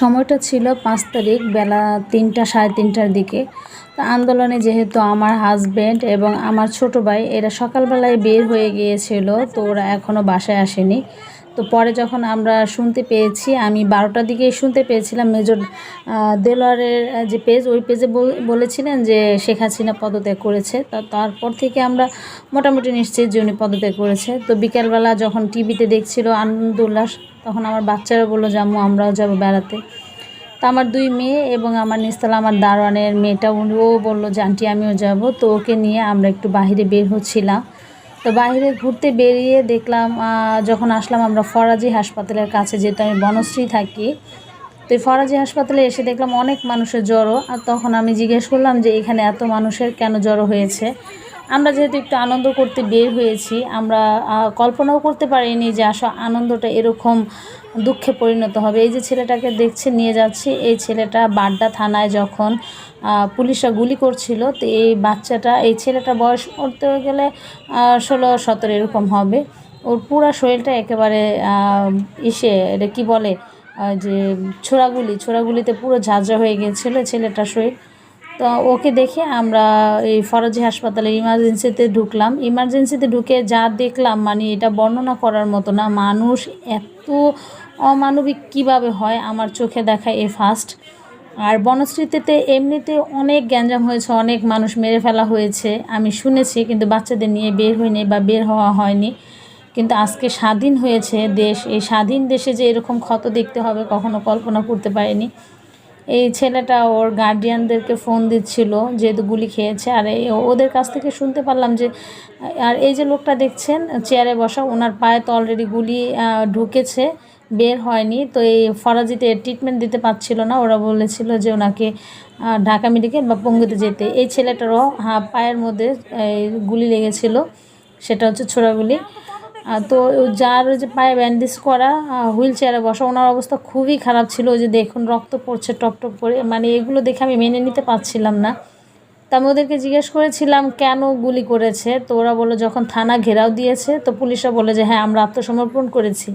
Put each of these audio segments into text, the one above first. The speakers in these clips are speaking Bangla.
সময়টা ছিল 5 তারিখ বেলা 3টা সাড়ে 3টার দিকে। তো আন্দোলনে যেহেতু আমার হাজব্যান্ড এবং আমার ছোট ভাই এরা সকালবেলায় বের হয়ে গিয়েছিল, তো ওরা এখনও বাসায় আসেনি। তো পরে যখন আমরা শুনতে পেয়েছি, আমি 12টার দিকে শুনতে পেয়েছিলাম মেজর দেলোয়ারের যে পেজ, ওই পেজে বলেছিলেন যে শেখ হাসিনা পদত্যাগ করেছে। তারপর থেকে আমরা মোটামুটি নিশ্চিত যে উনি পদত্যাগ করেছে। তো বিকেলবেলা যখন টিভিতে দেখছিল আনন্দ উল্লাস, তখন আমার বাচ্চারা বললো যে আম্মু আমরাও যাবো বেড়াতে। তো আমার 2 মেয়ে এবং আমার নিচতলা আমার দারোয়ানের মেয়েটা, ও বললো যে আন্টি আমিও যাব। তো ওকে নিয়ে আমরা একটু বাহিরে বের হচ্ছিলাম। তো বাইরে ঘুরতে বেরিয়ে দেখলাম, যখন আসলাম আমরা ফরাজি হাসপাতালের কাছে, যেহেতু আমি বনশ্রী থাকি। তো এই ফরাজি হাসপাতালে এসে দেখলাম অনেক মানুষের জড়ো। আর তখন আমি জিজ্ঞেস করলাম যে এখানে এত মানুষের কেন জড়ো হয়েছে। আমরা যেহেতু একটু আনন্দ করতে বের হয়েছি, আমরা কল্পনাও করতে পারিনি যে আনন্দটা এরকম দুঃখে পরিণত হবে। এই যে ছেলেটাকে দেখছে নিয়ে যাচ্ছি, এই ছেলেটা বাড্ডা থানায় যখন পুলিশরা গুলি করছিল, তো এই ছেলেটার বয়স করতে গেলে 16-17 এরকম হবে। ওর পুরো শরীরটা একেবারে এটা কী বলে, যে ছোড়াগুলিতে পুরো ঝাঁঝরা হয়ে গিয়েছিলো ছেলেটার শরীর। তো ওকে দেখে আমরা এই ফরাজি হাসপাতালে ইমার্জেন্সিতে ঢুকলাম। ইমার্জেন্সিতে ঢুকে যা দেখলাম, মানে এটা বর্ণনা করার মতো না। মানুষ এত অমানবিক কিভাবে হয় আমার চোখে দেখা এই ফার্স্ট। আর বনশ্রীতে এমনিতে অনেক গ্যাঞ্জাম হয়েছে, অনেক মানুষ মেরে ফেলা হয়েছে আমি শুনেছি, কিন্তু বাচ্চাদের নিয়ে বের হয়নি বা বের হওয়া হয়নি। কিন্তু আজকে স্বাধীন হয়েছে দেশ, এই স্বাধীন দেশে যে এরকম ক্ষত দেখতে হবে কখনো কল্পনা করতে পারিনি। এই ছেলেটা ওর গার্ডিয়ানদেরকে ফোন দিচ্ছিল যেহেতু গুলি খেয়েছে। আর ওদের কাছ থেকে শুনতে পারলাম যে, আর এই যে লোকটা দেখছেন চেয়ারে বসা, ওনার পায়ে তো অলরেডি গুলি ঢুকেছে, বের হয়নি। তো এই ফরাজিতে ট্রিটমেন্ট দিতে পারছিল না, ওরা বলেছিল যে ওনাকে ঢাকা মেডিকেল বা পঙ্গুতে যেতে। এই ছেলেটারও পায়ের মধ্যে গুলি লেগেছিল, সেটা হচ্ছে ছোড়াগুলি। তো যার যে পায়ে ব্যান্ডেজ করা, হুইল চেয়ারে বসা, ওনার অবস্থা খুবই খারাপ ছিল। ওই যে দেখুন রক্ত পড়ছে টপটপ করে, মানে এগুলো দেখে আমি মেনে নিতে পারছিলাম না। তা আমি ওদেরকে জিজ্ঞেস করেছিলাম কেন গুলি করেছে। তো ওরা বললো যখন থানা ঘেরাও দিয়েছে, তো পুলিশরা বলে যে হ্যাঁ আমরা আত্মসমর্পণ করেছি,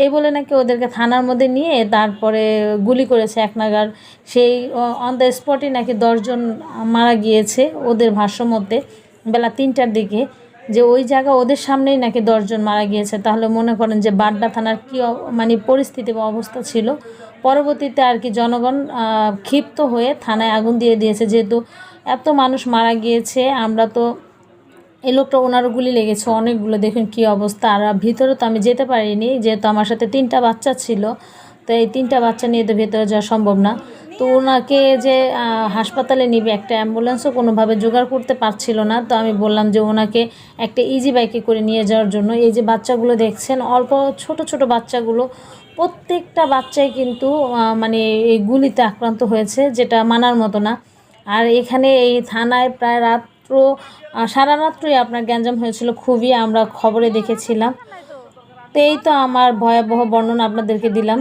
এই বলে নাকি ওদেরকে থানার মধ্যে নিয়ে তারপরে গুলি করেছে এক নাগাড়। সেই অন দ্য স্পটে নাকি 10 জন মারা গিয়েছে ওদের ভাষ্য মতে, বেলা 3টার দিকে। যে ওই জায়গা ওদের সামনেই নাকি 10 জন মারা গিয়েছে। তাহলে মনে করেন যে বাড্ডা থানার কী মানে পরিস্থিতি বা অবস্থা ছিল। পরবর্তীতে আর কি জনগণ ক্ষিপ্ত হয়ে থানায় আগুন দিয়ে দিয়েছে, যেহেতু এত মানুষ মারা গিয়েছে। আমরা তো এই লোকটা, ওনারও গুলি লেগেছে অনেকগুলো, দেখুন কী অবস্থা। আর ভিতরে তো আমি যেতে পারিনি, যেহেতু আমার সাথে 3টা বাচ্চা ছিল। তো এই 3টা বাচ্চা নিয়ে তো ভেতরে যাওয়া সম্ভব না। তো ওনাকে যে হাসপাতালে নিবে একটা অ্যাম্বুলেন্সও কোনোভাবে জোগাড় করতে পারছিল না। তো আমি বললাম যে ওনাকে একটা ইজি বাইকে করে নিয়ে যাওয়ার জন্য। এই যে বাচ্চাগুলো দেখছেন, অল্প ছোট ছোট বাচ্চাগুলো, প্রত্যেকটা বাচ্চাই কিন্তু মানে এই গুলিতে আক্রান্ত হয়েছে, যেটা মানার মতো না। আর এখানে এই থানায় প্রায় সারা রাত্রই আপনার গ্যাঞ্জাম হয়েছিল খুবই, আমরা খবরে দেখেছিলাম। তো এই তো আমার ভয়াবহ বর্ণনা আপনাদেরকে দিলাম।